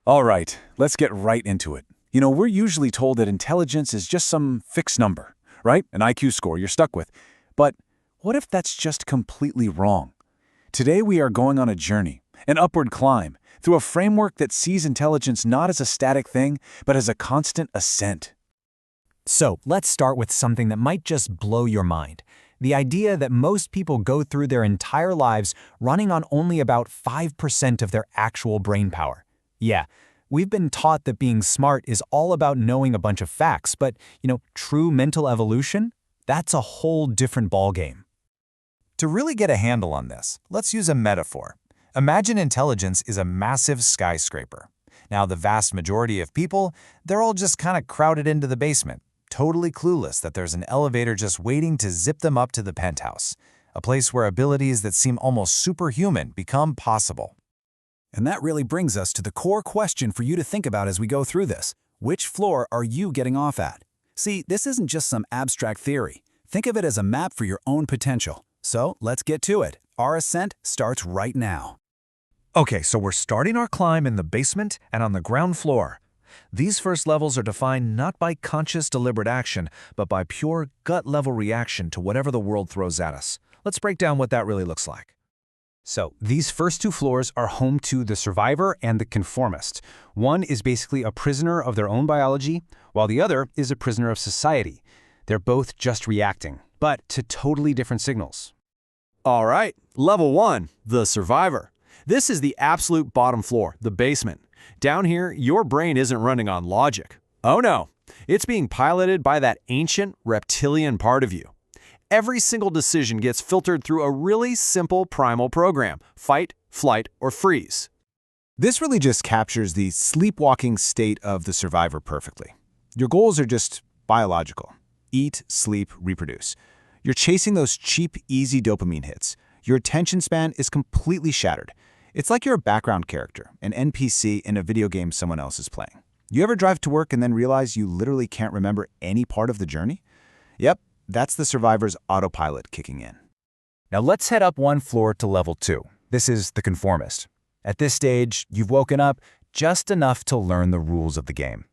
All right, let's get right into it. We're usually told that intelligence is just some fixed number, right? An IQ score you're stuck with. But what if that's just completely wrong? Today we are going on a journey, an upward climb, through a framework that sees intelligence not as a static thing, but as a constant ascent. So, let's start with something that might just blow your mind. The idea that most people go through their entire lives running on only about 5% of their actual brain power. Yeah, we've been taught that being smart is all about knowing a bunch of facts, but, true mental evolution? That's a whole different ballgame. To really get a handle on this, let's use a metaphor. Imagine intelligence is a massive skyscraper. Now, the vast majority of people, they're all just kind of crowded into the basement, totally clueless that there's an elevator just waiting to zip them up to the penthouse, a place where abilities that seem almost superhuman become possible. And that really brings us to the core question for you to think about as we go through this. Which floor are you getting off at? See, this isn't just some abstract theory. Think of it as a map for your own potential. So let's get to it. Our ascent starts right now. Okay, so we're starting our climb in the basement and on the ground floor. These first levels are defined not by conscious, deliberate action, but by pure gut-level reaction to whatever the world throws at us. Let's break down what that really looks like. So, these first two floors are home to the survivor and the conformist. One is basically a prisoner of their own biology, while the other is a prisoner of society. They're both just reacting, but to totally different signals. All right, level 1, the survivor. This is the absolute bottom floor, the basement. Down here, your brain isn't running on logic. Oh no, it's being piloted by that ancient reptilian part of you. Every single decision gets filtered through a really simple primal program: fight, flight, or freeze. This really just captures the sleepwalking state of the survivor perfectly. Your goals are just biological: eat, sleep, reproduce. You're chasing those cheap, easy dopamine hits. Your attention span is completely shattered. It's like you're a background character, an NPC in a video game someone else is playing. You ever drive to work and then realize you literally can't remember any part of the journey? Yep, that's the survivor's autopilot kicking in. Now let's head up one floor to level 2. This is the conformist. At this stage, you've woken up just enough to learn the rules of the game.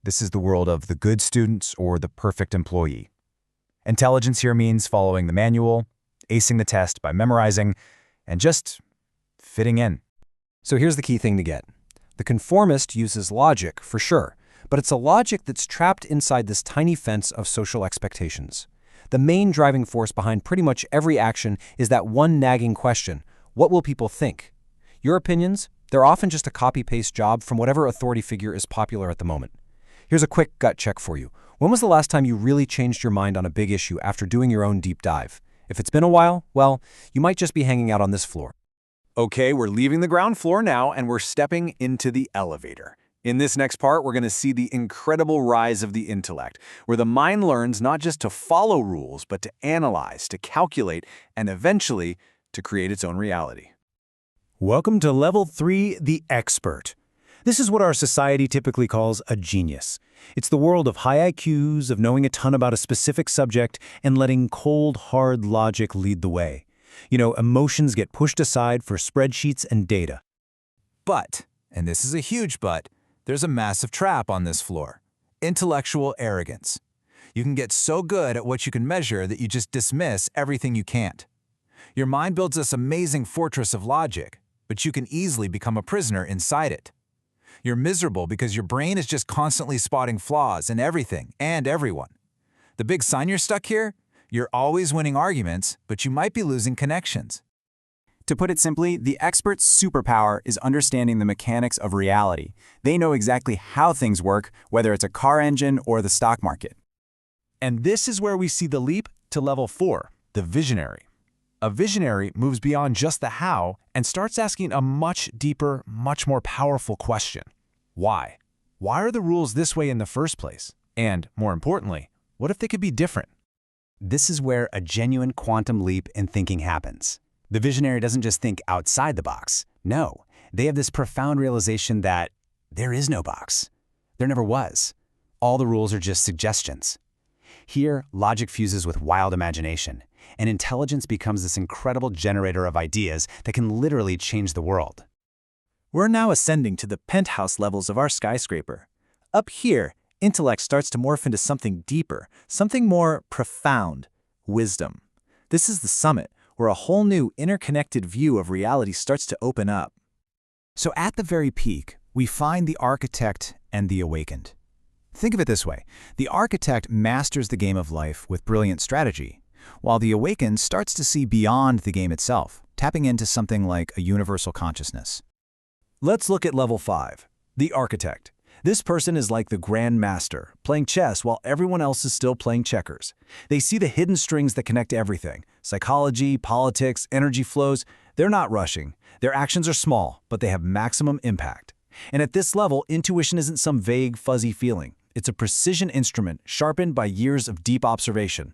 This is the world of the good students or the perfect employee. Intelligence here means following the manual, acing the test by memorizing, and just fitting in. So here's the key thing to get. The conformist uses logic, for sure, but it's a logic that's trapped inside this tiny fence of social expectations. The main driving force behind pretty much every action is that one nagging question: what will people think? Your opinions, they're often just a copy-paste job from whatever authority figure is popular at the moment. Here's a quick gut check for you. When was the last time you really changed your mind on a big issue after doing your own deep dive? If it's been a while, well, you might just be hanging out on this floor. Okay, we're leaving the ground floor now and we're stepping into the elevator. In this next part, we're going to see the incredible rise of the intellect, where the mind learns not just to follow rules, but to analyze, to calculate, and eventually to create its own reality. Welcome to Level 3, the expert. This is what our society typically calls a genius. It's the world of high IQs, of knowing a ton about a specific subject, and letting cold, hard logic lead the way. Emotions get pushed aside for spreadsheets and data. But, and this is a huge but, there's a massive trap on this floor: intellectual arrogance. You can get so good at what you can measure that you just dismiss everything you can't. Your mind builds this amazing fortress of logic, but you can easily become a prisoner inside it. You're miserable because your brain is just constantly spotting flaws in everything and everyone. The big sign you're stuck here? You're always winning arguments, but you might be losing connections. To put it simply, the expert's superpower is understanding the mechanics of reality. They know exactly how things work, whether it's a car engine or the stock market. And this is where we see the leap to level 4, the visionary. A visionary moves beyond just the how and starts asking a much deeper, much more powerful question. Why? Why are the rules this way in the first place? And, more importantly, what if they could be different? This is where a genuine quantum leap in thinking happens. The visionary doesn't just think outside the box. No, they have this profound realization that there is no box. There never was. All the rules are just suggestions. Here, logic fuses with wild imagination, and intelligence becomes this incredible generator of ideas that can literally change the world. We're now ascending to the penthouse levels of our skyscraper. Up here, intellect starts to morph into something deeper, something more profound, wisdom. This is the summit, where a whole new interconnected view of reality starts to open up. So at the very peak, we find the architect and the awakened. Think of it this way. The architect masters the game of life with brilliant strategy, while the awakened starts to see beyond the game itself, tapping into something like a universal consciousness. Let's look at level 5, the architect. This person is like the grand master, playing chess while everyone else is still playing checkers. They see the hidden strings that connect everything: psychology, politics, energy flows. They're not rushing. Their actions are small, but they have maximum impact. And at this level, intuition isn't some vague, fuzzy feeling. It's a precision instrument sharpened by years of deep observation.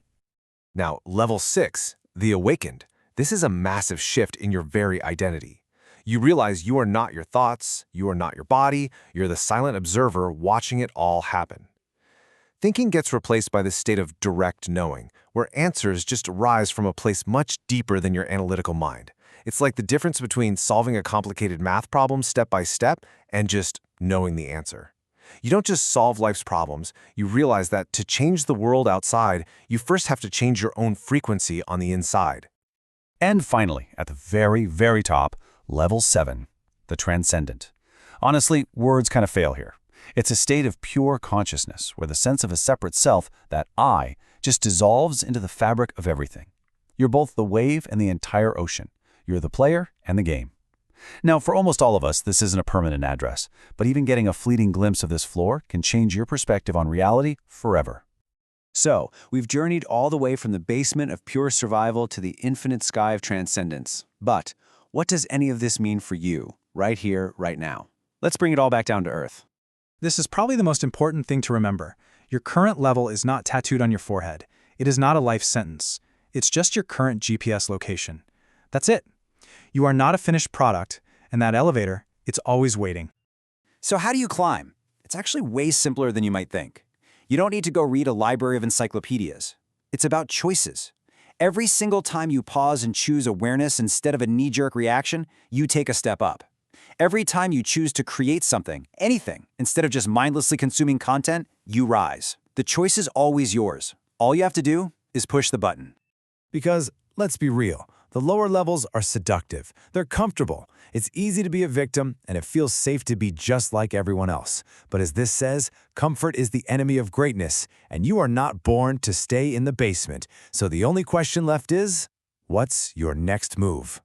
Now, level 6, the awakened. This is a massive shift in your very identity. You realize you are not your thoughts, you are not your body, you're the silent observer watching it all happen. Thinking gets replaced by this state of direct knowing, where answers just arise from a place much deeper than your analytical mind. It's like the difference between solving a complicated math problem step by step and just knowing the answer. You don't just solve life's problems, you realize that to change the world outside, you first have to change your own frequency on the inside. And finally, at the very, very top, Level 7, the transcendent. Honestly, words kind of fail here. It's a state of pure consciousness where the sense of a separate self, that I, just dissolves into the fabric of everything. You're both the wave and the entire ocean. You're the player and the game. Now, for almost all of us, this isn't a permanent address, but even getting a fleeting glimpse of this floor can change your perspective on reality forever. So, we've journeyed all the way from the basement of pure survival to the infinite sky of transcendence. But what does any of this mean for you, right here, right now? Let's bring it all back down to earth. This is probably the most important thing to remember. Your current level is not tattooed on your forehead. It is not a life sentence. It's just your current GPS location. That's it. You are not a finished product, and that elevator, it's always waiting. So how do you climb? It's actually way simpler than you might think. You don't need to go read a library of encyclopedias. It's about choices. Every single time you pause and choose awareness instead of a knee-jerk reaction, you take a step up. Every time you choose to create something, anything, instead of just mindlessly consuming content, you rise. The choice is always yours. All you have to do is push the button. Because, let's be real, the lower levels are seductive. They're comfortable. It's easy to be a victim, and it feels safe to be just like everyone else. But as this says, comfort is the enemy of greatness, and you are not born to stay in the basement. So the only question left is, what's your next move?